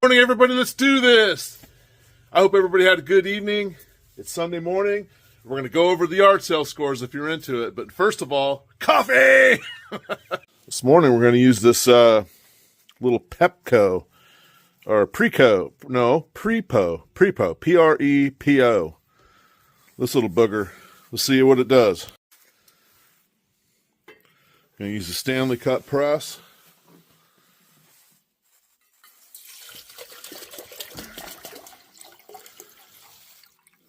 Morning, everybody. Let's do this. I hope everybody had a good evening. It's Sunday morning. We're going to go over the yard sale scores if you're into it. But first of all, coffee! This morning we're going to use this little Pepco, or Prepo, Prepo, this little booger. Let's see what it does. I'm going to use the Stanley Cup press.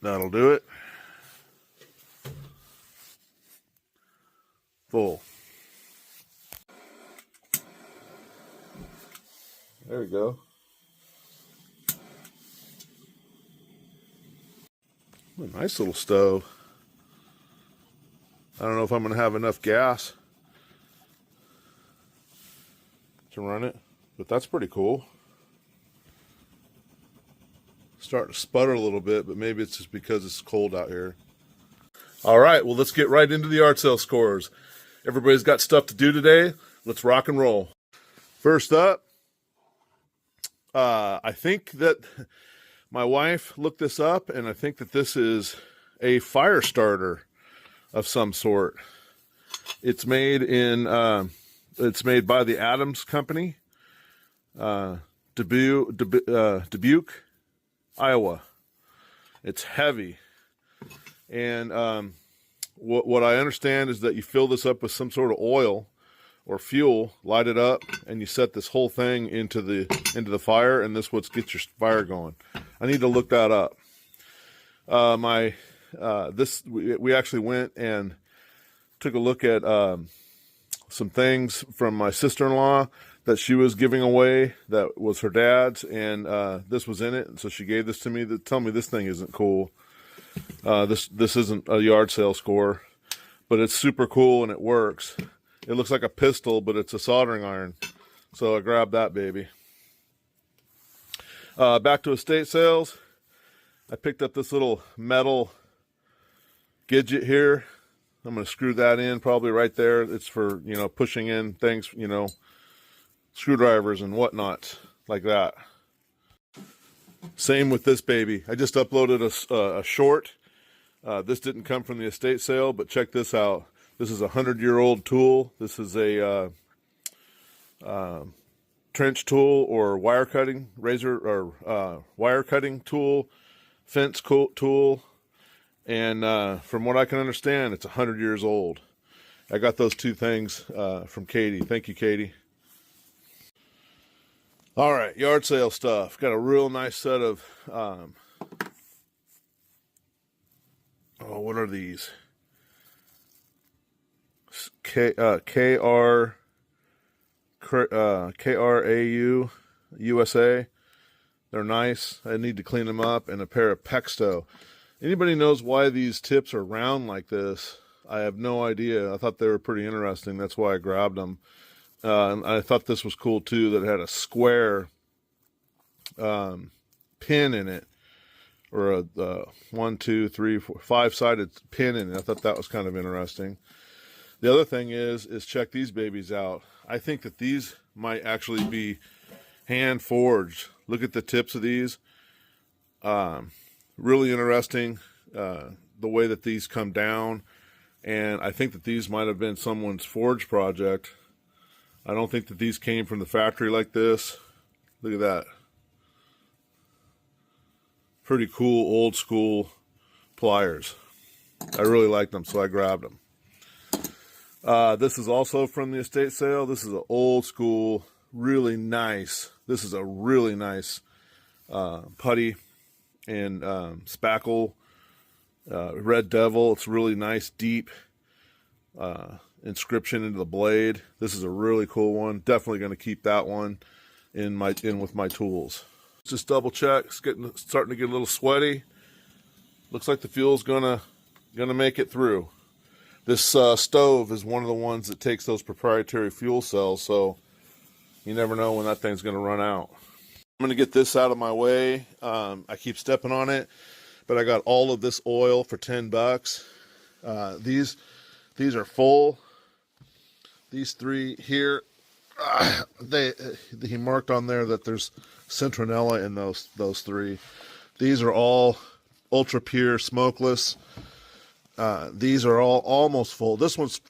That'll do it. Full. There we go. A nice little stove. I don't know if I'm going to have enough gas to run it, but that's pretty cool. Starting to sputter a little bit, but maybe it's just because it's cold out here. All right, well, let's get right into the yard sale scores. Everybody's got stuff to do today. Let's rock and roll. First up, I think that my wife looked this up, and I think that this is a fire starter of some sort. It's made in, it's made by the Adams Company, Dubuque, Iowa. It's heavy, and what I understand is that you fill this up with some sort of oil or fuel, light it up, and you set this whole thing into the fire, and this what gets your fire going. I need to look that up. We actually went and took a look at some things from my sister-in-law that she was giving away that was her dad's, and this was in it, and so she gave this to me to tell me this thing isn't cool. This isn't a yard sale score, but it's super cool and it works. It looks like a pistol, but it's a soldering iron, so I grabbed that baby. Back to estate sales. I picked up this little metal gidget here. I'm going to screw that in probably right there. It's for, pushing in things, screwdrivers and whatnot like that. Same with this baby. I just uploaded a short. This didn't come from the estate sale, but check this out. This is a 100-year-old tool. This is a trench tool or wire cutting razor or wire cutting tool, fence tool, and from what I can understand, it's 100 years old. I got those two things from Katie. Thank you, Katie. All right, yard sale stuff. Got a real nice set of, what are these? KRAU USA. They're nice. I need to clean them up, and a pair of Pexto. Anybody knows why these tips are round like this? I have no idea. I thought they were pretty interesting. That's why I grabbed them. And I thought this was cool too, that it had a square pin in it, or a 1, 2, 3, 4, 5-sided pin in it. I thought that was kind of interesting. The other thing is check these babies out. I think that these might actually be hand forged. Look at the tips of these. Really interesting, the way that these come down, and I think that these might have been someone's forge project. I don't think that these came from the factory like this. Look at that. Pretty cool old school pliers. I really like them, so I grabbed them. This is also from the estate sale. This is an old school, really nice. This is a really nice putty and spackle, Red Devil. It's really nice, deep inscription into the blade. This is a really cool one. Definitely going to keep that one in with my tools. Just double check. It's starting to get a little sweaty. Looks like the fuel's gonna make it through. This stove is one of the ones that takes those proprietary fuel cells, so you never know when that thing's gonna run out. I'm gonna get this out of my way. I keep stepping on it, but I got all of this oil for $10. These are full. These three here He marked on there that there's citronella in those three. These are all ultra pure smokeless. These are all almost full. This one's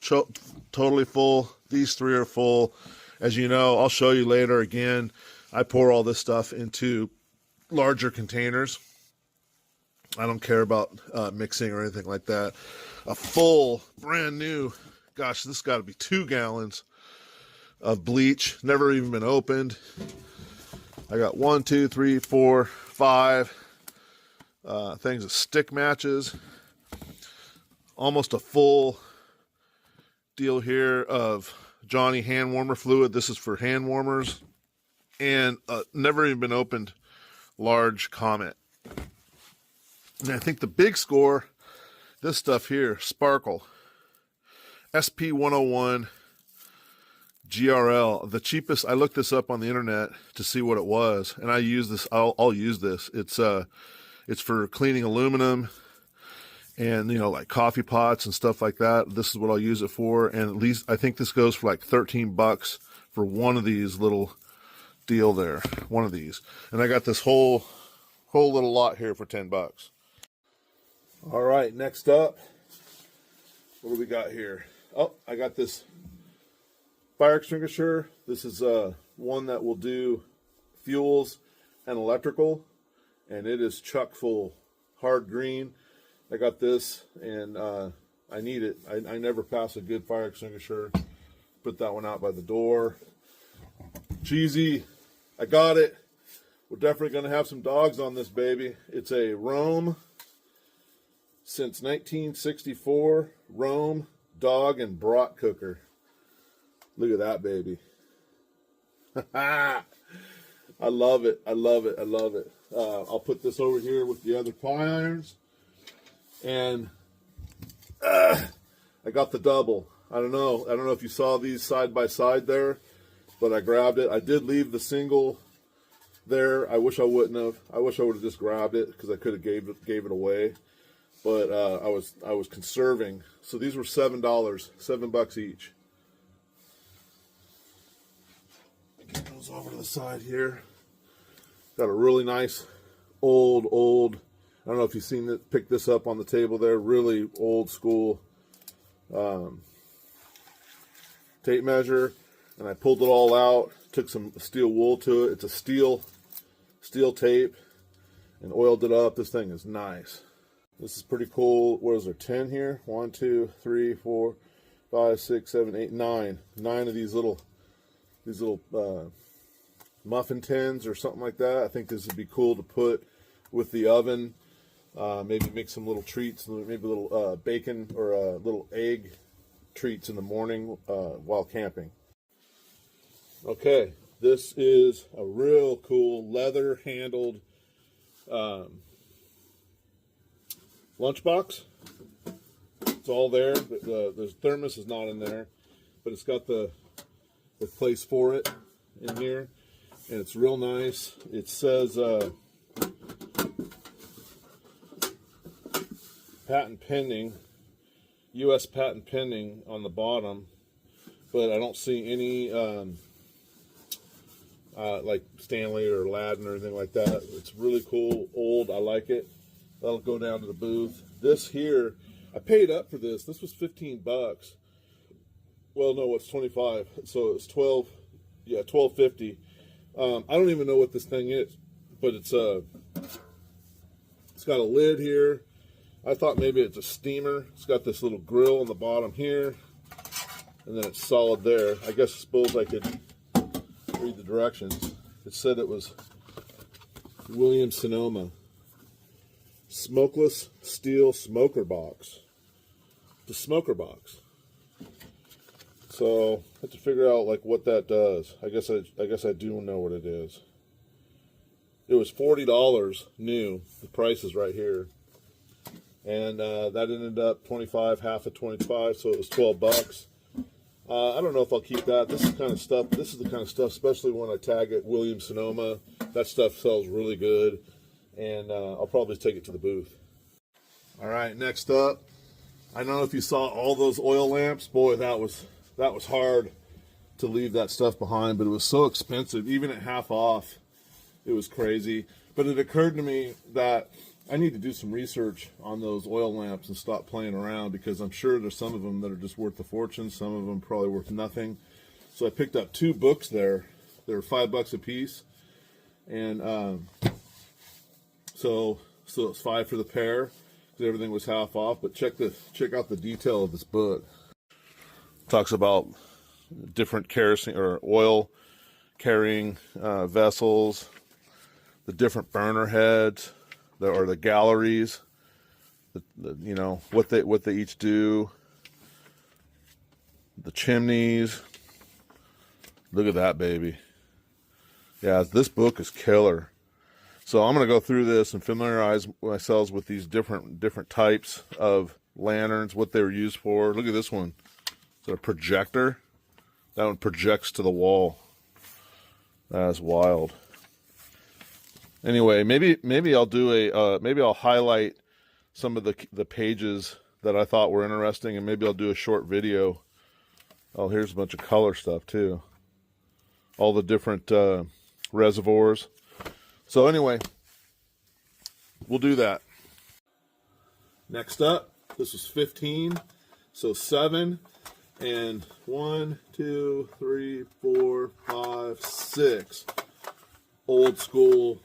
totally full. These three are full. As you know, I'll show you later again. I pour all this stuff into larger containers. I don't care about mixing or anything like that. A full, brand new, gosh, this got to be 2 gallons of bleach. Never even been opened. I got 1, 2, 3, 4, 5 things of stick matches. Almost a full deal here of Johnny hand warmer fluid. This is for hand warmers. And never even been opened large Comet. And I think the big score, this stuff here, Sparkle. SP101 GRL. The cheapest, I looked this up on the internet to see what it was. And I use this, I'll use this. It's for cleaning aluminum and, you know, like coffee pots and stuff like that. This is what I'll use it for. And at least I think this goes for like $13 for one of these little deal there. One of these. And I got this whole little lot here for $10. All right, next up, what do we got here? Oh, I got this fire extinguisher. This is one that will do fuels and electrical, and it is chock full, hard green. I got this, and I need it. I never pass a good fire extinguisher. Put that one out by the door. Cheesy, I got it. We're definitely going to have some dogs on this baby. It's a Rome, since 1964, Rome dog and brat cooker. Look at that baby. I love it. I love it. I love it. I'll put this over here with the other pie irons. And I got the double. I don't know if you saw these side by side there, but I grabbed it. I did leave the single there. I wish I wouldn't have. I wish I would have just grabbed it because I could have gave it away. But I was conserving. So these were $7, $7 each. Get those over to the side here. Got a really nice old. I don't know if you've seen it. Pick this up on the table there. Really old school tape measure, and I pulled it all out. Took some steel wool to it. It's a steel tape, and oiled it up. This thing is nice. This is pretty cool. What is there? 10 here. 1, 2, 3, 4, 5, 6, 7, 8, 9. 9 of these little muffin tins or something like that. I think this would be cool to put with the oven. Maybe make some little treats, maybe a little bacon or little egg treats in the morning while camping. Okay, this is a real cool leather-handled lunchbox. It's all there. The thermos is not in there, but it's got the place for it in here, and it's real nice. It says patent pending, U.S. patent pending on the bottom, but I don't see any like Stanley or Aladdin or anything like that. It's really cool, old. I like it. That'll go down to the booth. This here, I paid up for this. This was $15. Well, no, it's 25. So it's 12. Yeah, $12.50. I don't even know what this thing is, but it's got a lid here. I thought maybe it's a steamer. It's got this little grill on the bottom here, and then it's solid there. I suppose I could read the directions. It said it was Williams-Sonoma smokeless steel smoker box. The smoker box. So I have to figure out like what that does. I guess I do know what it is. It was $40 new. The price is right here. And that ended up 25, half of 25, so it was $12. I don't know if I'll keep that. This is the kind of stuff, especially when I tag it Williams-Sonoma. That stuff sells really good, and I'll probably take it to the booth. All right, next up, I don't know if you saw all those oil lamps. Boy, that was hard to leave that stuff behind, but it was so expensive. Even at half off, it was crazy. But it occurred to me that I need to do some research on those oil lamps and stop playing around, because I'm sure there's some of them that are just worth a fortune. Some of them probably worth nothing. So I picked up 2 books there. They were $5 a piece. And so it's $5 for the pair, because everything was half off. But check out the detail of this book. It talks about different kerosene or oil carrying vessels, the different burner heads, or the galleries, you know, what they each do, the chimneys. Look at that baby. Yeah, this book is killer. So I'm going to go through this and familiarize myself with these different types of lanterns, what they were used for. Look at this one. Is it a projector? That one projects to the wall. That's wild. Anyway, maybe I'll do maybe I'll highlight some of the pages that I thought were interesting, and maybe I'll do a short video. Oh, here's a bunch of color stuff too. All the different reservoirs. So anyway, we'll do that. Next up, this was 15, so 7, and 1, 2, 3, 4, 5, 6 old school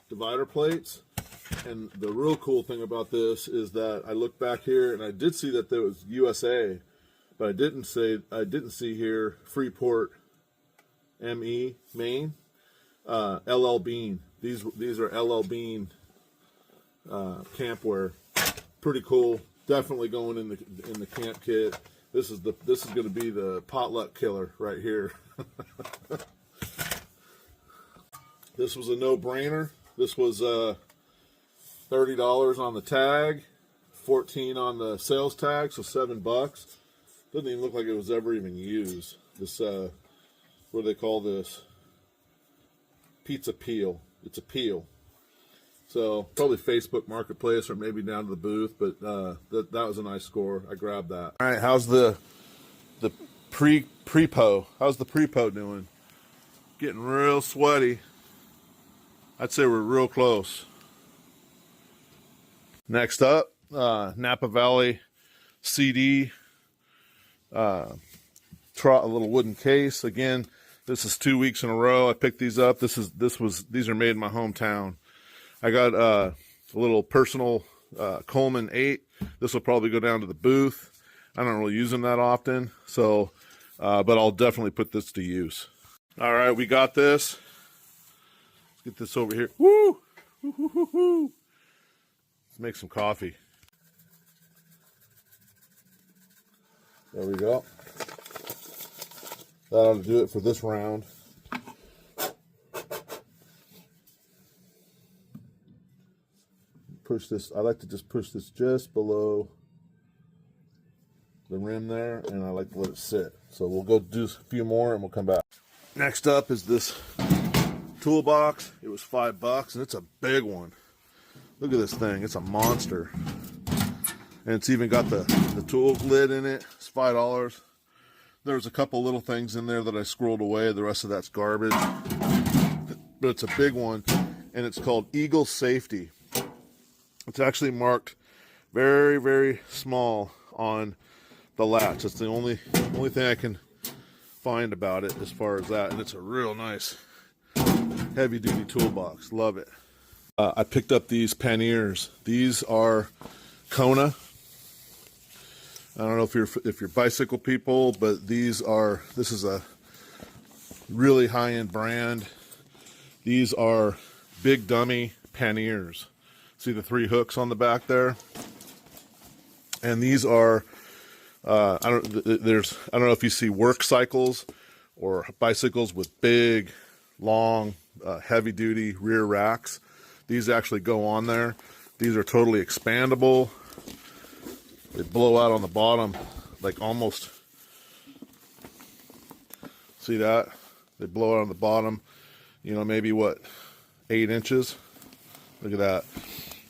divider plates. And the real cool thing about this is that I look back here and I did see that there was USA, but I didn't see here Freeport, ME, Maine, LL Bean. These are LL Bean campwear. Pretty cool. Definitely going in the camp kit. This is going to be the potluck killer right here. This was a no-brainer. This was $30 on the tag, $14 on the sales tag, so $7. Doesn't even look like it was ever even used. This what do they call this? Pizza peel. It's a peel. So probably Facebook Marketplace or maybe down to the booth, but that was a nice score. I grabbed that. All right, how's the pre-po? How's the pre-po doing? Getting real sweaty. I'd say we're real close. Next up, Napa Valley CD, a little wooden case. Again, this is 2 weeks in a row. I picked these up. These are made in my hometown. I got a little personal Coleman 8. This will probably go down to the booth. I don't really use them that often, so but I'll definitely put this to use. All right, we got this. Let's get this over here. Woo! Woo-hoo-hoo-hoo. Let's make some coffee. There we go. That ought to do it for this round. Push this. I like to just push this just below the rim there, and I like to let it sit. So we'll go do a few more and we'll come back. Next up is this toolbox. It was $5 and it's a big one. Look at this thing. It's a monster. And it's even got the tool lid in it. It's $5. There's a couple little things in there that I squirreled away. The rest of that's garbage. But it's a big one, and it's called Eagle Safety. It's actually marked very, very small on the latch. That's the only thing I can find about it as far as that. And it's a real nice heavy-duty toolbox. Love it. I picked up these panniers. These are Kona. I don't know if you're bicycle people, but this is a really high-end brand. These are big dummy panniers. See the 3 hooks on the back there? And these are I don't know if you see work cycles or bicycles with big, long, heavy-duty rear racks. These actually go on there. These are totally expandable. They blow out on the bottom, like almost. See that? They blow out on the bottom, maybe what, 8 inches? Look at that.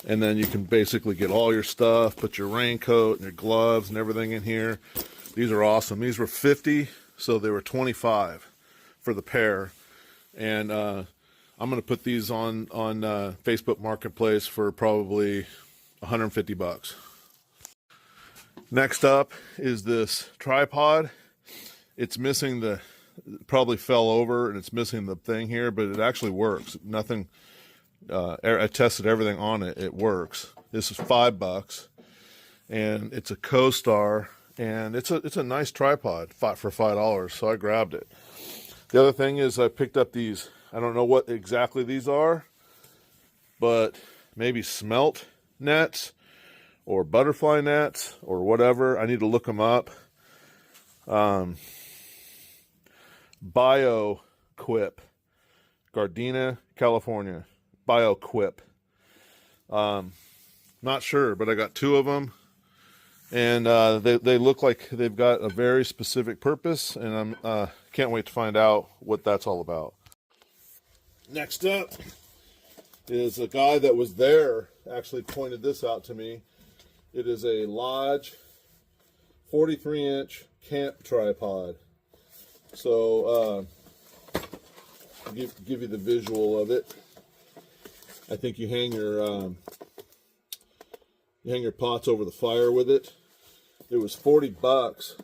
And then you can basically get all your stuff, put your raincoat and your gloves and everything in here. These are awesome. These were $50 so they were $25 for the pair. And I'm going to put these on Facebook Marketplace for probably $150. Next up is this tripod. It's missing the, probably fell over and it's missing the thing here, but it actually works. Nothing, I tested everything on it. It works. This is $5 and it's a Co-Star, and it's a nice tripod for $5. So I grabbed it. The other thing is I picked up these, I don't know what exactly these are, but maybe smelt nets or butterfly nets or whatever. I need to look them up. BioQuip, Gardena, California. BioQuip. Not sure, but I got 2 of them, and they look like they've got a very specific purpose, and I'm can't wait to find out what that's all about. Next up is a guy that was there actually pointed this out to me. It is a Lodge 43-inch camp tripod. So give you the visual of it. I think you hang your pots over the fire with it. It was $40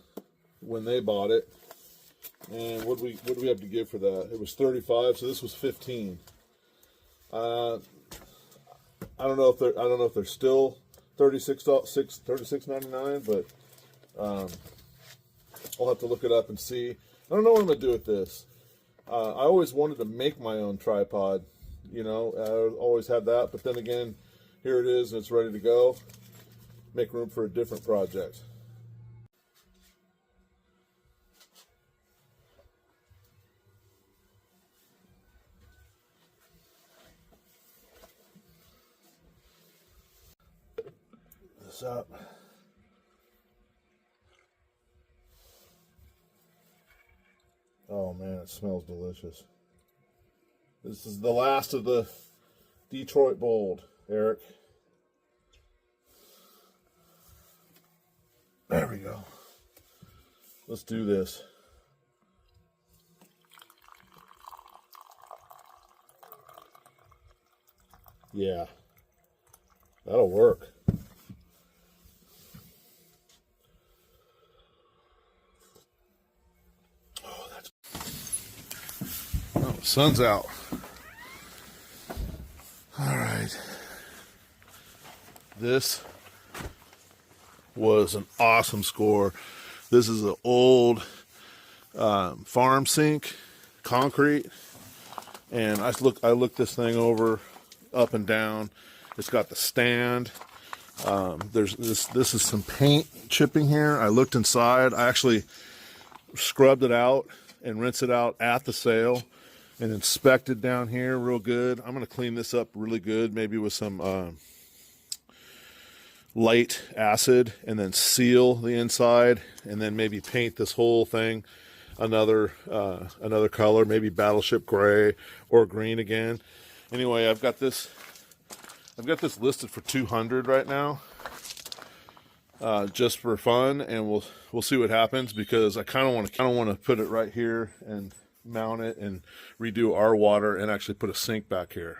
when they bought it, and what do we have to give for that? It was $35, so this was $15. I don't know if they're still $36.99, but I'll have to look it up and see. I don't know what I'm gonna do with this. I always wanted to make my own tripod. You know, I always had that, but then again, here it is and it's ready to go. Make room for a different project. This up. Oh man, it smells delicious. This is the last of the Detroit Bold, Eric. There we go. Let's do this. Yeah, that'll work. Oh, the sun's out. All right. This was an awesome score. This is an old farm sink, concrete, and I looked this thing over, up and down. It's got the stand. There's this is some paint chipping here. I looked inside. I actually scrubbed it out and rinsed it out at the sale and inspected down here real good. I'm going to clean this up really good, maybe with some light acid, and then seal the inside, and then maybe paint this whole thing another color, maybe battleship gray or green again. Anyway, I've got this listed for $200 right now, just for fun, and we'll see what happens, because I kind of want to put it right here and mount it and redo our water and actually put a sink back here.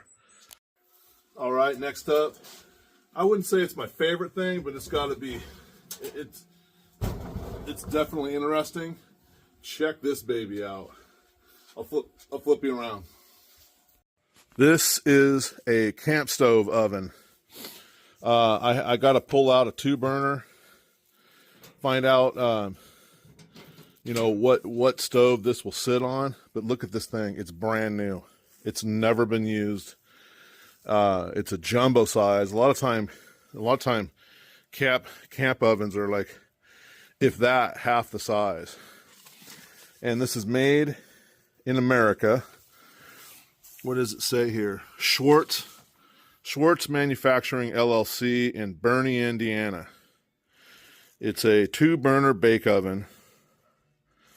All right, next up, I wouldn't say it's my favorite thing, but it's got to be. It's definitely interesting. Check this baby out. I'll flip you around. This is a camp stove oven. I got to pull out a 2-burner, find out you know what stove this will sit on. But look at this thing. It's brand new. It's never been used. It's a jumbo size. A lot of time camp ovens are like, if that, half the size. And this is made in America. What does it say here? Schwartz Manufacturing LLC in Bernie, Indiana. It's a 2-burner bake oven.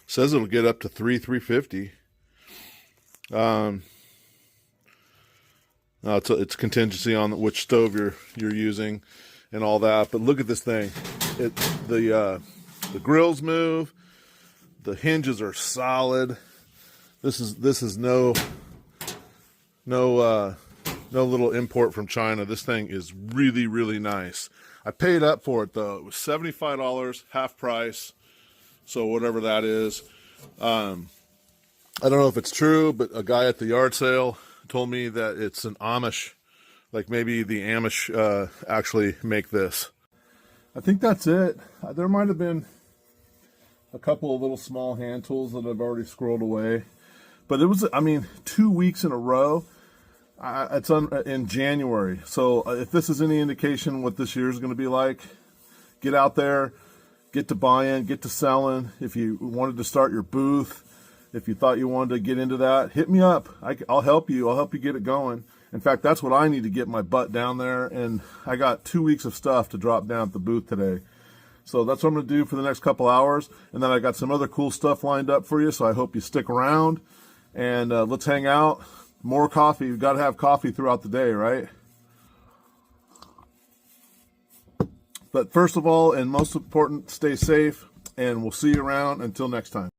Says it'll get up to 350. No, it's contingency on which stove you're using and all that. But look at this thing. The grills move. The hinges are solid. This is no little import from China. This thing is really, really nice. I paid up for it though. It was $75, half price. So whatever that is. I don't know if it's true, but a guy at the yard sale told me that it's an Amish, like maybe the Amish actually make this. I think that's it. There might have been a couple of little small hand tools that I've already squirreled away. But it was, I mean, 2 weeks in a row. It's in January. So if this is any indication what this year is going to be like, get out there, get to buying, get to selling. If you wanted to start your booth, if you thought you wanted to get into that, hit me up. I'll help you. I'll help you get it going. In fact, that's what I need to get my butt down there. And I got 2 weeks of stuff to drop down at the booth today. So that's what I'm going to do for the next couple hours. And then I got some other cool stuff lined up for you. So I hope you stick around and let's hang out. More coffee. You've got to have coffee throughout the day, right? But first of all, and most important, stay safe. And we'll see you around. Until next time.